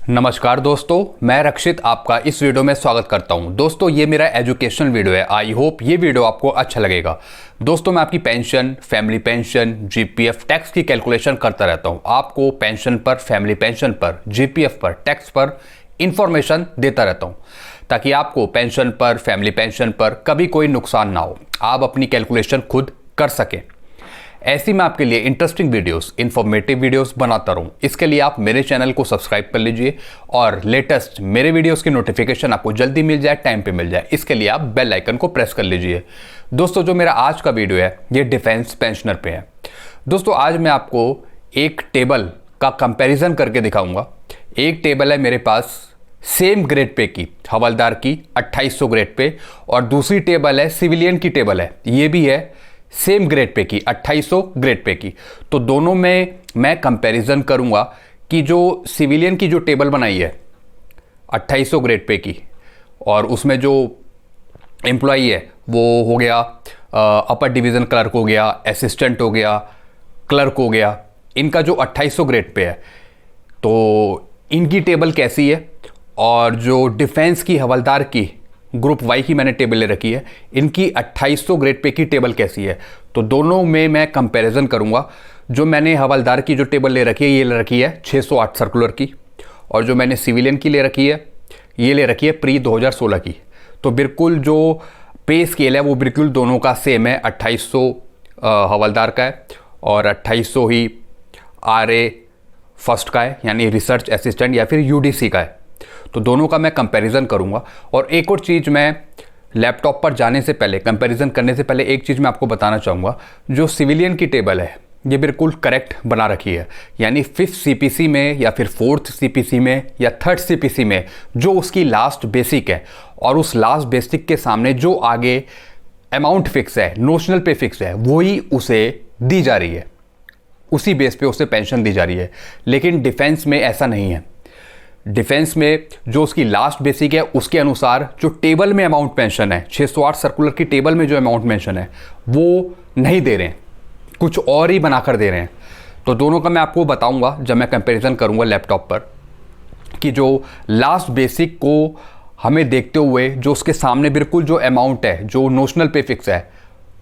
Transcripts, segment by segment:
नमस्कार दोस्तों, मैं रक्षित आपका इस वीडियो में स्वागत करता हूं। दोस्तों, ये मेरा एजुकेशनल वीडियो है। आई होप ये वीडियो आपको अच्छा लगेगा। दोस्तों, मैं आपकी pension, family pension, GPF, tax की कैलकुलेशन करता रहता हूं। आपको पेंशन पर, फैमिली पेंशन पर, जीपीएफ पर, टैक्स पर इंफॉर्मेशन देता रहता हूं ताकि आपको पेंशन पर, फैमिली पेंशन पर कभी कोई नुकसान ना हो, आप अपनी कैलकुलेशन खुद कर सकें। ऐसी मैं आपके लिए इंटरेस्टिंग वीडियोस, इंफॉर्मेटिव वीडियोस बनाता रहूं। इसके लिए आप मेरे चैनल को सब्सक्राइब कर लीजिए और लेटेस्ट मेरे वीडियोस की नोटिफिकेशन आपको जल्दी मिल जाए, टाइम पे मिल जाए। इसके लिए आप बेल आइकन को प्रेस कर लीजिए। दोस्तों, जो मेरा आज का वीडियो है ये डिफेंस पेंशनर पे है। दोस्तों, आज मैं आपको एक टेबल का कंपेरिजन करके दिखाऊंगा। एक टेबल है मेरे पास सेम ग्रेड पे की, हवलदार की 2800 ग्रेड पे, और दूसरी टेबल है सिविलियन की टेबल है, ये भी है सेम ग्रेड पे की, 2800 ग्रेड पे की। तो दोनों में मैं कंपैरिजन करूंगा कि जो सिविलियन की जो टेबल बनाई है 2800 ग्रेड पे की, और उसमें जो एम्प्लॉई है वो हो गया अपर डिवीज़न क्लर्क हो गया, असिस्टेंट हो गया, क्लर्क हो गया, इनका जो 2800 ग्रेड पे है, तो इनकी टेबल कैसी है, और जो डिफेंस की हवलदार की ग्रुप वाई की मैंने टेबल ले रखी है, इनकी 2800 ग्रेड पे की टेबल कैसी है। तो दोनों में मैं कंपैरिजन करूंगा। जो मैंने हवलदार की जो टेबल ले रखी है, ये ले रखी है 608 सर्कुलर की, और जो मैंने सिविलियन की ले रखी है, ये ले रखी है प्री 2016 की। तो बिल्कुल जो पे स्केल है वो बिल्कुल दोनों का सेम है। 2800 हवलदार का है और 2800 ही RA फर्स्ट का है, यानी रिसर्च असिस्टेंट या फिर UDC का है। तो दोनों का मैं कंपैरिजन करूंगा। और एक और चीज़, मैं लैपटॉप पर जाने से पहले, कंपैरिजन करने से पहले एक चीज़ मैं आपको बताना चाहूँगा। जो सिविलियन की टेबल है ये बिल्कुल करेक्ट बना रखी है, यानी 5th CPC में या फिर 4th CPC में या 3rd CPC में जो उसकी लास्ट बेसिक है, और उस लास्ट बेसिक के सामने जो आगे अमाउंट फिक्स है, नोशनल पे फिक्स है, वही उसे दी जा रही है, उसी बेस पे उसे पेंशन दी जा रही है। लेकिन डिफेंस में ऐसा नहीं है। डिफेंस में जो उसकी लास्ट बेसिक है उसके अनुसार जो टेबल में अमाउंट पेंशन है, 608 सर्कुलर की टेबल में जो अमाउंट मेंशन है वो नहीं दे रहे हैं, कुछ और ही बनाकर दे रहे हैं। तो दोनों का मैं आपको बताऊंगा जब मैं कंपैरिजन करूंगा लैपटॉप पर, कि जो लास्ट बेसिक को हमें देखते हुए जो उसके सामने बिल्कुल जो अमाउंट है, जो नोशनल पे फिक्स है,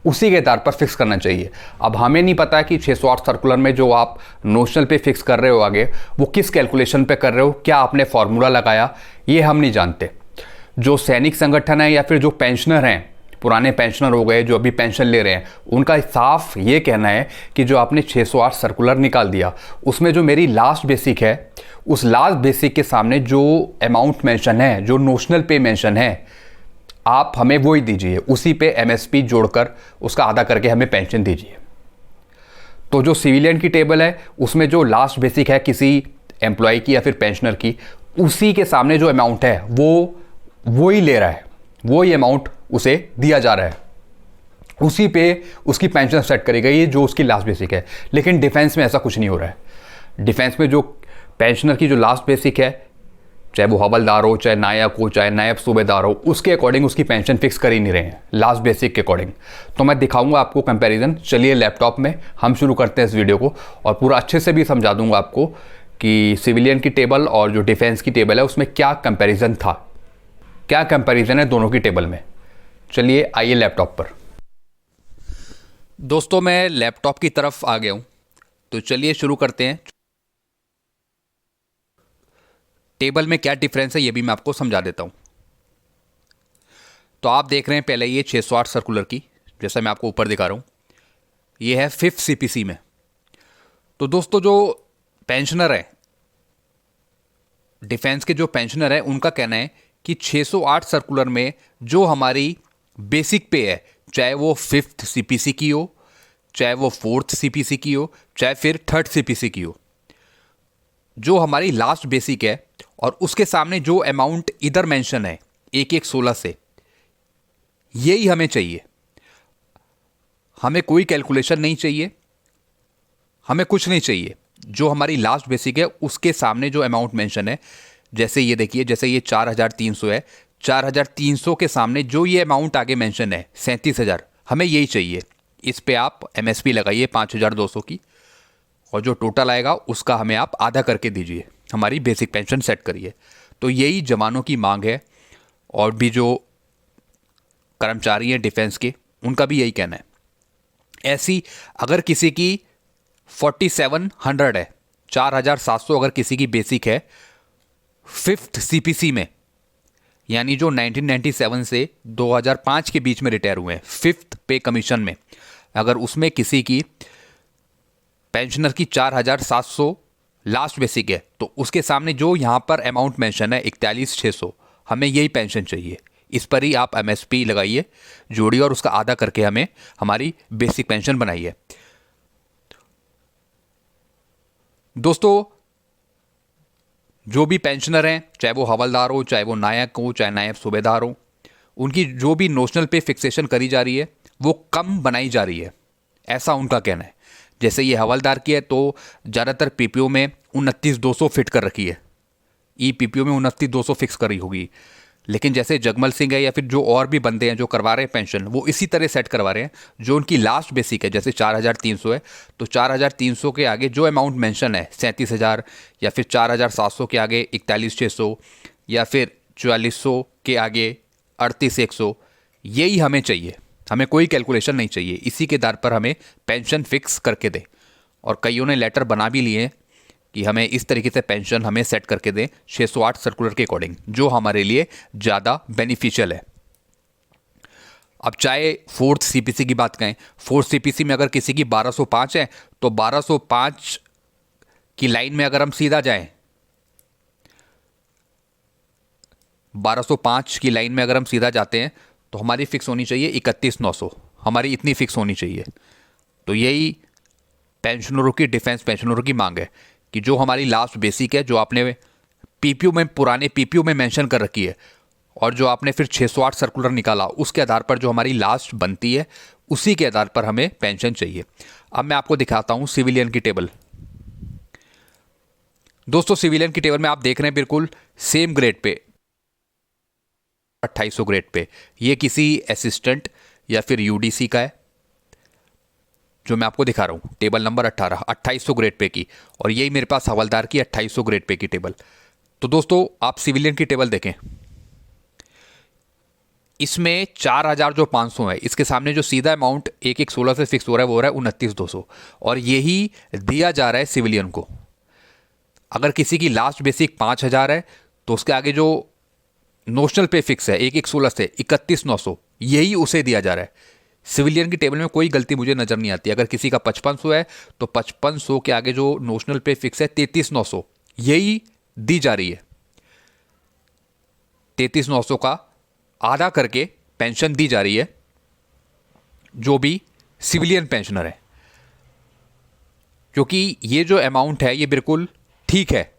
उसी के आधार पर फिक्स करना चाहिए। अब हमें नहीं पता कि 608 सर्कुलर में जो आप नोशनल पे फिक्स कर रहे हो आगे, वो किस कैलकुलेशन पे कर रहे हो, क्या आपने फॉर्मूला लगाया, ये हम नहीं जानते। जो सैनिक संगठन है या फिर जो पेंशनर हैं, पुराने पेंशनर हो गए जो अभी पेंशन ले रहे हैं, उनका साफ ये कहना है कि जो आपने 608 सर्कुलर निकाल दिया, उसमें जो मेरी लास्ट बेसिक है, उस लास्ट बेसिक के सामने जो अमाउंट मेंशन है, जो नोशनल पे मेंशन है, आप हमें वो ही दीजिए, उसी पे MSP जोड़कर उसका आधा करके हमें पेंशन दीजिए। तो जो सिविलियन की टेबल है उसमें जो लास्ट बेसिक है किसी एम्प्लॉय की या फिर पेंशनर की, उसी के सामने जो अमाउंट है वो ही ले रहा है, वो ही अमाउंट उसे दिया जा रहा है, उसी पे उसकी पेंशन सेट करी गई है जो उसकी लास्ट बेसिक है। लेकिन डिफेंस में ऐसा कुछ नहीं हो रहा है। डिफेंस में जो पेंशनर की जो लास्ट बेसिक है, चाहे वो हवलदार हो, चाहे नायक हो, चाहे नायब सूबेदार हो, उसके अकॉर्डिंग उसकी पेंशन फिक्स कर ही नहीं रहे हैं लास्ट बेसिक के अकॉर्डिंग। तो मैं दिखाऊंगा आपको कंपैरिजन। चलिए लैपटॉप में हम शुरू करते हैं इस वीडियो को, और पूरा अच्छे से भी समझा दूंगा आपको कि सिविलियन की टेबल और जो डिफेंस की टेबल है उसमें क्या कंपैरिजन था, क्या कंपैरिजन है दोनों की टेबल में। चलिए आइए लैपटॉप पर। दोस्तों, मैं लैपटॉप की तरफ आ गया हूँ, तो चलिए शुरू करते हैं। टेबल में क्या डिफरेंस है ये भी मैं आपको समझा देता हूं। तो आप देख रहे हैं पहले ये 608 सर्कुलर की, जैसा मैं आपको ऊपर दिखा रहा हूं, ये है 5th CPC में। तो दोस्तों, जो पेंशनर है, डिफेंस के जो पेंशनर है, उनका कहना है कि 608 सर्कुलर में जो हमारी बेसिक पे है, चाहे वो 5th CPC की हो, चाहे वो 4th CPC की हो, चाहे फिर 3rd CPC की हो, जो हमारी लास्ट बेसिक है और उसके सामने जो अमाउंट इधर मेंशन है 1116 से, यही हमें चाहिए। हमें कोई कैलकुलेशन नहीं चाहिए, हमें कुछ नहीं चाहिए। जो हमारी लास्ट बेसिक है उसके सामने जो अमाउंट मेंशन है, जैसे ये देखिए, जैसे ये 4300 है, 4300 के सामने जो ये अमाउंट आगे मेंशन है 37,000, हमें यही चाहिए। इस पे आप MSP लगाइए 5200 की, और जो टोटल आएगा उसका हमें आप आधा करके दीजिए। हमारी बेसिक पेंशन सेट करिए। तो यही जवानों की मांग है, और भी जो कर्मचारी हैं डिफेंस के, उनका भी यही कहना है। ऐसी अगर किसी की 4700 है, 4700 अगर किसी की बेसिक है फिफ्थ सीपीसी में, यानी जो 1997 से 2005 के बीच में रिटायर हुए हैं, फिफ्थ पे कमीशन में, अगर उसमें किसी की पेंशनर की 4700 लास्ट बेसिक है, तो उसके सामने जो यहाँ पर अमाउंट मेंशन है 41,600, हमें यही पेंशन चाहिए। इस पर ही आप एमएसपी लगाइए, जोड़िए और उसका आधा करके हमें हमारी बेसिक पेंशन बनाइए। दोस्तों, जो भी पेंशनर हैं, चाहे वो हवलदार हो, चाहे वो नायक हो, चाहे नायब सूबेदार हो, उनकी जो भी नोशनल पे फिक्सेशन करी जा रही है वो कम बनाई जा रही है, ऐसा उनका कहना है। जैसे ये हवलदार की है तो ज़्यादातर पीपीओ में 29,200 फिट कर रखी है, ई पीपीओ में 29,200 फिक्स करी होगी। लेकिन जैसे जगमल सिंह है या फिर जो और भी बंदे हैं जो करवा रहे हैं पेंशन, वो इसी तरह सेट करवा रहे हैं। जो उनकी लास्ट बेसिक है जैसे 4,300 है, तो 4,300 के आगे जो अमाउंट मेंशन है 37,000, या फिर 4,700 के आगे 41,600, या फिर 4400 के आगे 38,100, यही हमें चाहिए। हमें कोई कैलकुलेशन नहीं चाहिए, इसी के आधार पर हमें पेंशन फिक्स करके दें। और कईयों ने लेटर बना भी लिए कि हमें इस तरीके से पेंशन हमें सेट करके दें 608 सर्कुलर के अकॉर्डिंग, जो हमारे लिए ज़्यादा बेनिफिशियल है। अब चाहे फोर्थ सीपीसी की बात करें, फोर्थ सीपीसी में अगर किसी की 1205 है, तो 1205 की लाइन में अगर हम सीधा जाएं, 1205 की लाइन में अगर हम सीधा जाते हैं, तो हमारी फिक्स होनी चाहिए 31,900, हमारी इतनी फिक्स होनी चाहिए। तो यही पेंशनरों की, डिफेंस पेंशनरों की मांग है कि जो हमारी लास्ट बेसिक है, जो आपने पीपीयू में, पुराने पीपीयू में मेंशन कर रखी है, और जो आपने फिर 608 सर्कुलर निकाला, उसके आधार पर जो हमारी लास्ट बनती है, उसी के आधार पर हमें पेंशन चाहिए। अब मैं आपको दिखाता हूं सिविलियन की टेबल। दोस्तों, सिविलियन की टेबल में आप देख रहे हैं बिल्कुल same grade pay, 2800 grade pay, ये किसी असिस्टेंट या फिर यूडीसी का है, जो मैं आपको दिखा रहा हूं, टेबल नंबर 18, 2800 ग्रेड पे की। और यही मेरे पास हवलदार की 2800 ग्रेड पे की टेबल। तो दोस्तों, आप सिविलियन की टेबल देखें, इसमें 4,500 है, इसके सामने जो सीधा अमाउंट 1,116 से फिक्स हो रहा है वो हो रहा है 29,200, और यही दिया जा रहा है सिविलियन को। अगर किसी की लास्ट बेसिक 5,000 है, तो उसके आगे जो नोशनल पे फिक्स है 1,116 से 31,900, यही उसे दिया जा रहा है। सिविलियन की टेबल में कोई गलती मुझे नजर नहीं आती। अगर किसी का 5500 है, तो 5500 के आगे जो नोशनल पे फिक्स है 33,900, यही दी जा रही है। 33,900 का आधा करके पेंशन दी जा रही है जो भी सिविलियन पेंशनर है, क्योंकि ये जो अमाउंट है ये बिल्कुल ठीक है,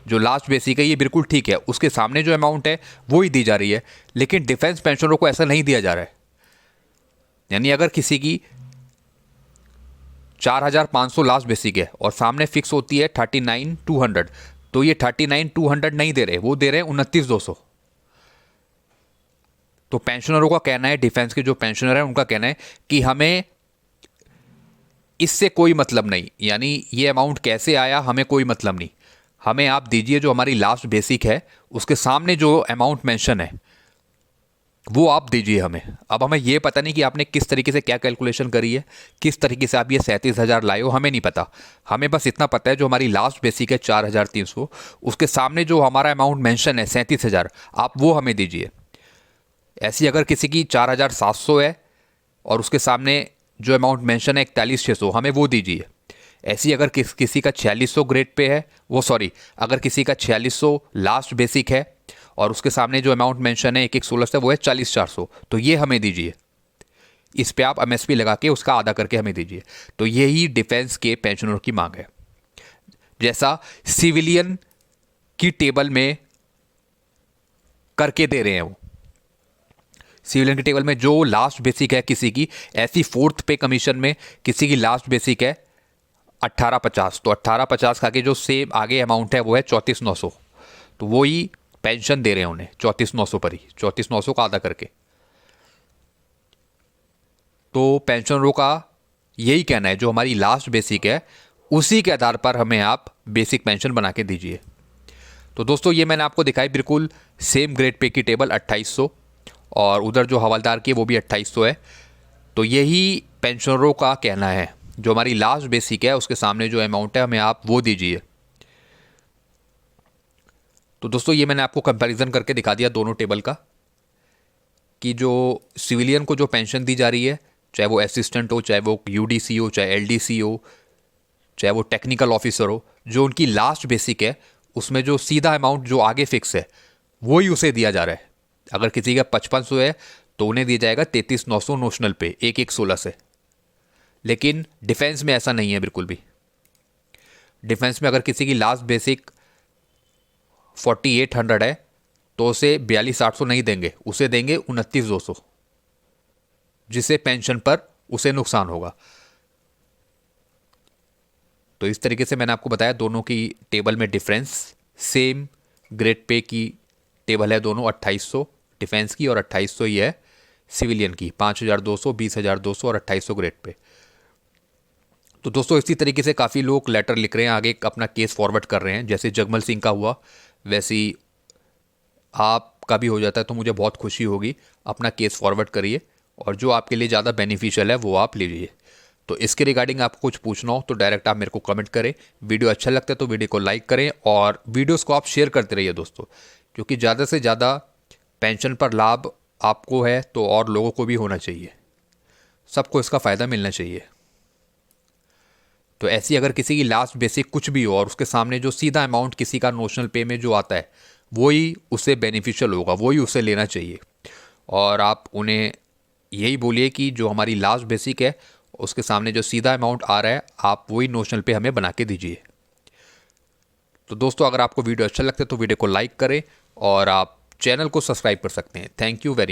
जो लास्ट बेसिक है ये बिल्कुल ठीक है, उसके सामने जो अमाउंट है वो ही दी जा रही है। लेकिन डिफेंस पेंशनरों को ऐसा नहीं दिया जा रहा है। यानी अगर किसी की 4,500 लास्ट बेसिक है और सामने फिक्स होती है 39,200, तो ये 39,200 नहीं दे रहे, वो दे रहे हैं 29,200। तो पेंशनरों का कहना है, डिफेंस के जो पेंशनर हैं उनका कहना है कि हमें इससे कोई मतलब नहीं, यानी ये अमाउंट कैसे आया हमें कोई मतलब नहीं, हमें आप दीजिए जो हमारी लास्ट बेसिक है उसके सामने जो अमाउंट मेंशन है वो आप दीजिए हमें। अब हमें ये पता नहीं कि आपने किस तरीके से क्या कैलकुलेशन करी है, किस तरीके से आप ये 37,000 लाए हो, हमें नहीं पता। हमें बस इतना पता है जो हमारी लास्ट बेसिक है 4,300, उसके सामने जो हमारा अमाउंट मेंशन है 37,000, आप वो हमें दीजिए। ऐसी अगर किसी की 4,700 है और उसके सामने जो अमाउंट मेंशन है 41,600, हमें वो दीजिए। ऐसी अगर किसी का 4,600 ग्रेड पे है, वो सॉरी, अगर किसी का 4,600 लास्ट बेसिक है और उसके सामने जो अमाउंट मेंशन है 1,116 से, वो है 40,400, तो ये हमें दीजिए। इस पे आप एमएसपी लगा के उसका आधा करके हमें दीजिए। तो यही डिफेंस के पेंशनरों की मांग है, जैसा सिविलियन की टेबल में करके दे रहे हैं वो। सिविलियन की टेबल में जो लास्ट बेसिक है किसी की, ऐसी फोर्थ पे कमीशन में किसी की लास्ट बेसिक है 1850, तो 1850 का आगे जो सेम आगे अमाउंट है वो है 34,900, तो वो ही पेंशन दे रहे हैं उन्हें 34,900 पर ही, 34,900 का आधा करके। तो पेंशनरों का यही कहना है जो हमारी लास्ट बेसिक है उसी के आधार पर हमें आप बेसिक पेंशन बना के दीजिए। तो दोस्तों ये मैंने आपको दिखाई बिल्कुल सेम ग्रेड पे की टेबल 2800, और उधर जो हवलदार की है वो भी 2800 है। तो यही पेंशनरों का कहना है, जो हमारी लास्ट बेसिक है उसके सामने जो अमाउंट है हमें आप वो दीजिए। तो दोस्तों ये मैंने आपको कंपैरिजन करके दिखा दिया दोनों टेबल का, कि जो सिविलियन को जो पेंशन दी जा रही है, चाहे वो असिस्टेंट हो, चाहे वो यूडीसी हो, चाहे एलडीसी हो, चाहे वो टेक्निकल ऑफिसर हो, जो उनकी लास्ट बेसिक है उसमें जो सीधा अमाउंट जो आगे फिक्स है वही उसे दिया जा रहा है। अगर किसी का 5500 है तो उन्हें दिया जाएगा 33,900 नोशनल पे 1/16 से। लेकिन डिफेंस में ऐसा नहीं है बिल्कुल भी। डिफेंस में अगर किसी की लास्ट बेसिक 4800 है तो उसे 42,800 नहीं देंगे, उसे देंगे 29,200, जिससे पेंशन पर उसे नुकसान होगा। तो इस तरीके से मैंने आपको बताया दोनों की टेबल में डिफरेंस। सेम ग्रेड पे की टेबल है दोनों, 2800 डिफेंस की और 2800 ही है सिविलियन की, 5,200, 20,200 और 2800 ग्रेड पे। तो दोस्तों इसी तरीके से काफ़ी लोग लेटर लिख रहे हैं, आगे अपना केस फॉरवर्ड कर रहे हैं। जैसे जगमल सिंह का हुआ वैसे ही आपका भी हो जाता है तो मुझे बहुत खुशी होगी। अपना केस फॉरवर्ड करिए और जो आपके लिए ज़्यादा बेनिफिशियल है वो आप लीजिए। तो इसके रिगार्डिंग आपको कुछ पूछना हो तो डायरेक्ट आप मेरे को कमेंट करें। वीडियो अच्छा लगता है तो वीडियो को लाइक करें और वीडियोस को आप शेयर करते रहिए दोस्तों, क्योंकि ज़्यादा से ज़्यादा पेंशन पर लाभ आपको है तो और लोगों को भी होना चाहिए, सबको इसका फ़ायदा मिलना चाहिए। तो ऐसी अगर किसी की लास्ट बेसिक कुछ भी हो और उसके सामने जो सीधा अमाउंट किसी का नोशनल पे में जो आता है वही उसे बेनिफिशियल होगा, वही उसे लेना चाहिए। और आप उन्हें यही बोलिए कि जो हमारी लास्ट बेसिक है उसके सामने जो सीधा अमाउंट आ रहा है आप वही नोशनल पे हमें बना के दीजिए। तो दोस्तों अगर आपको वीडियो अच्छा लगता है तो वीडियो को लाइक करें और आप चैनल को सब्सक्राइब कर सकते हैं। Thank you very much.